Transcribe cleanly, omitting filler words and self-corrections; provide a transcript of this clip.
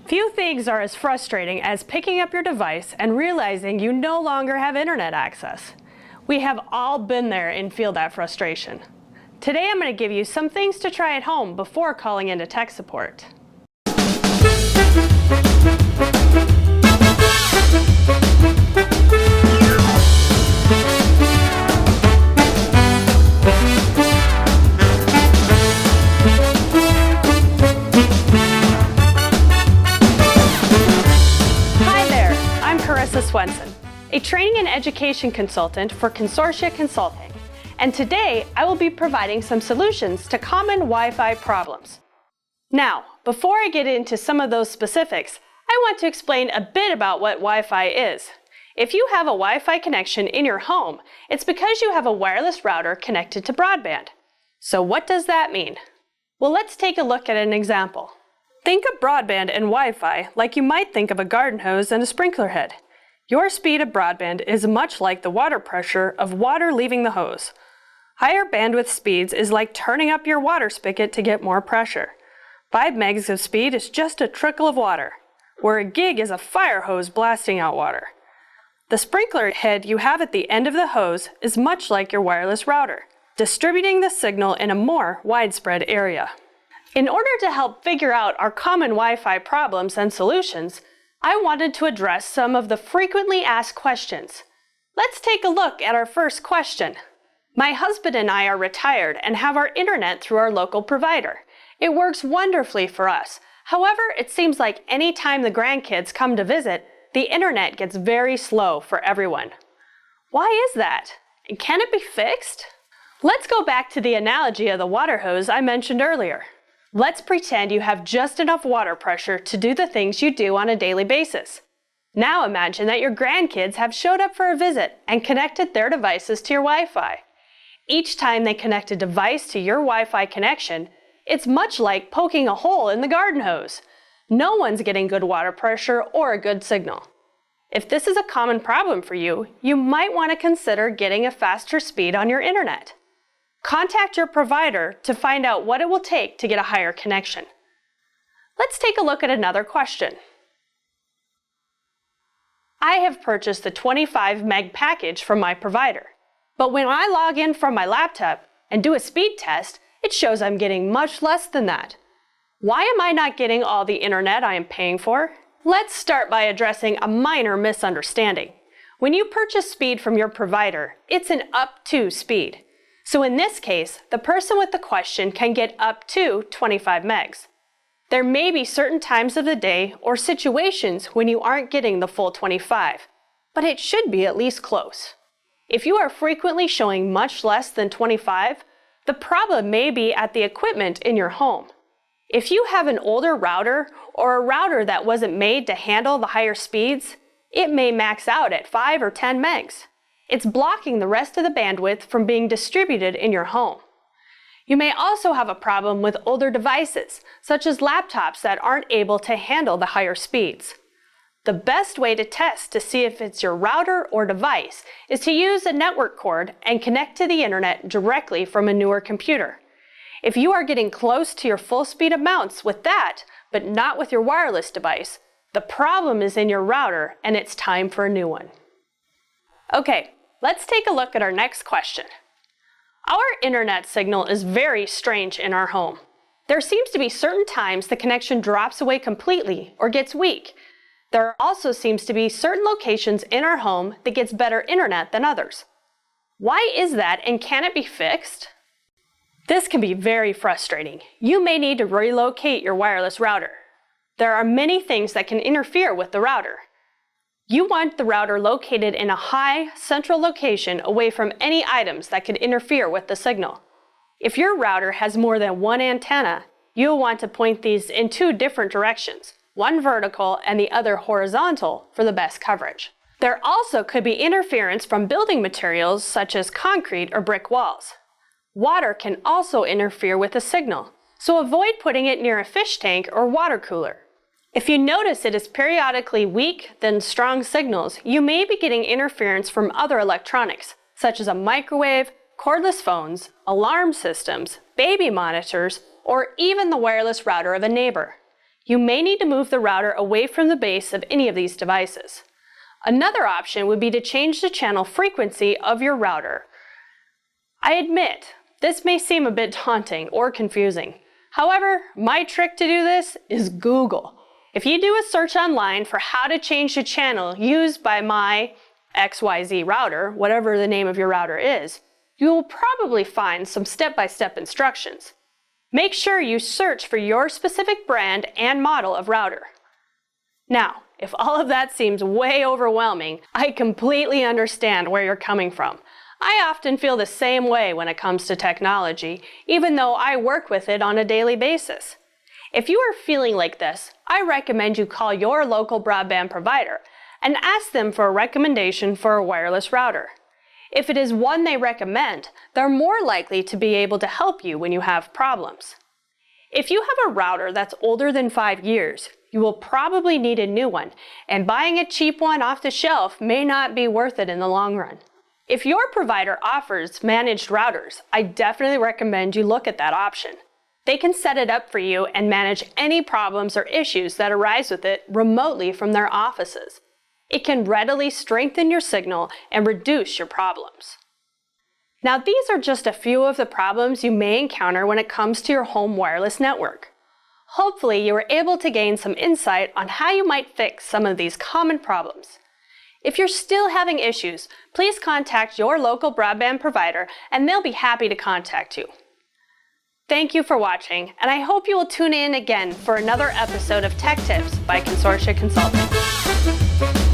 Few things are as frustrating as picking up your device and realizing you no longer have internet access. We have all been there and feel that frustration. Today I'm going to give you some things to try at home before calling into tech support. Swenson, a training and education consultant for Consortia Consulting, and today I will be providing some solutions to common Wi-Fi problems. Now, before I get into some of those specifics, I want to explain a bit about what Wi-Fi is. If you have a Wi-Fi connection in your home, it's because you have a wireless router connected to broadband. So what does that mean? Well, let's take a look at an example. Think of broadband and Wi-Fi like you might think of a garden hose and a sprinkler head. Your speed of broadband is much like the water pressure of water leaving the hose. Higher bandwidth speeds is like turning up your water spigot to get more pressure. 5 megs of speed is just a trickle of water, where a gig is a fire hose blasting out water. The sprinkler head you have at the end of the hose is much like your wireless router, distributing the signal in a more widespread area. In order to help figure out our common Wi-Fi problems and solutions, I wanted to address some of the frequently asked questions. Let's take a look at our first question. My husband and I are retired and have our internet through our local provider. It works wonderfully for us. However, it seems like any time the grandkids come to visit, the internet gets very slow for everyone. Why is that? And can it be fixed? Let's go back to the analogy of the water hose I mentioned earlier. Let's pretend you have just enough water pressure to do the things you do on a daily basis. Now imagine that your grandkids have showed up for a visit and connected their devices to your Wi-Fi. Each time they connect a device to your Wi-Fi connection, it's much like poking a hole in the garden hose. No one's getting good water pressure or a good signal. If this is a common problem for you, you might want to consider getting a faster speed on your internet. Contact your provider to find out what it will take to get a higher connection. Let's take a look at another question. I have purchased the 25 meg package from my provider, but when I log in from my laptop and do a speed test, it shows I'm getting much less than that. Why am I not getting all the internet I am paying for? Let's start by addressing a minor misunderstanding. When you purchase speed from your provider, it's an up to speed. So in this case, the person with the question can get up to 25 megs. There may be certain times of the day or situations when you aren't getting the full 25, but it should be at least close. If you are frequently showing much less than 25, the problem may be at the equipment in your home. If you have an older router or a router that wasn't made to handle the higher speeds, it may max out at 5 or 10 megs. It's blocking the rest of the bandwidth from being distributed in your home. You may also have a problem with older devices, such as laptops that aren't able to handle the higher speeds. The best way to test to see if it's your router or device is to use a network cord and connect to the internet directly from a newer computer. If you are getting close to your full speed amounts with that, but not with your wireless device, the problem is in your router and it's time for a new one. Okay. Let's take a look at our next question. Our internet signal is very strange in our home. There seems to be certain times the connection drops away completely or gets weak. There also seems to be certain locations in our home that gets better internet than others. Why is that, and can it be fixed? This can be very frustrating. You may need to relocate your wireless router. There are many things that can interfere with the router. You want the router located in a high, central location away from any items that could interfere with the signal. If your router has more than one antenna, you'll want to point these in 2 different directions, one vertical and the other horizontal, for the best coverage. There also could be interference from building materials such as concrete or brick walls. Water can also interfere with the signal, so avoid putting it near a fish tank or water cooler. If you notice it is periodically weak, then strong signals, you may be getting interference from other electronics, such as a microwave, cordless phones, alarm systems, baby monitors, or even the wireless router of a neighbor. You may need to move the router away from the base of any of these devices. Another option would be to change the channel frequency of your router. I admit, this may seem a bit daunting or confusing. However, my trick to do this is Google. If you do a search online for how to change the channel used by my XYZ router, whatever the name of your router is, you will probably find some step-by-step instructions. Make sure you search for your specific brand and model of router. Now, if all of that seems way overwhelming, I completely understand where you're coming from. I often feel the same way when it comes to technology, even though I work with it on a daily basis. If you are feeling like this, I recommend you call your local broadband provider and ask them for a recommendation for a wireless router. If it is one they recommend, they're more likely to be able to help you when you have problems. If you have a router that's older than 5 years, you will probably need a new one, and buying a cheap one off the shelf may not be worth it in the long run. If your provider offers managed routers, I definitely recommend you look at that option. They can set it up for you and manage any problems or issues that arise with it remotely from their offices. It can readily strengthen your signal and reduce your problems. Now, these are just a few of the problems you may encounter when it comes to your home wireless network. Hopefully, you were able to gain some insight on how you might fix some of these common problems. If you're still having issues, please contact your local broadband provider and they'll be happy to contact you. Thank you for watching, and I hope you will tune in again for another episode of Tech Tips by Consortia Consulting.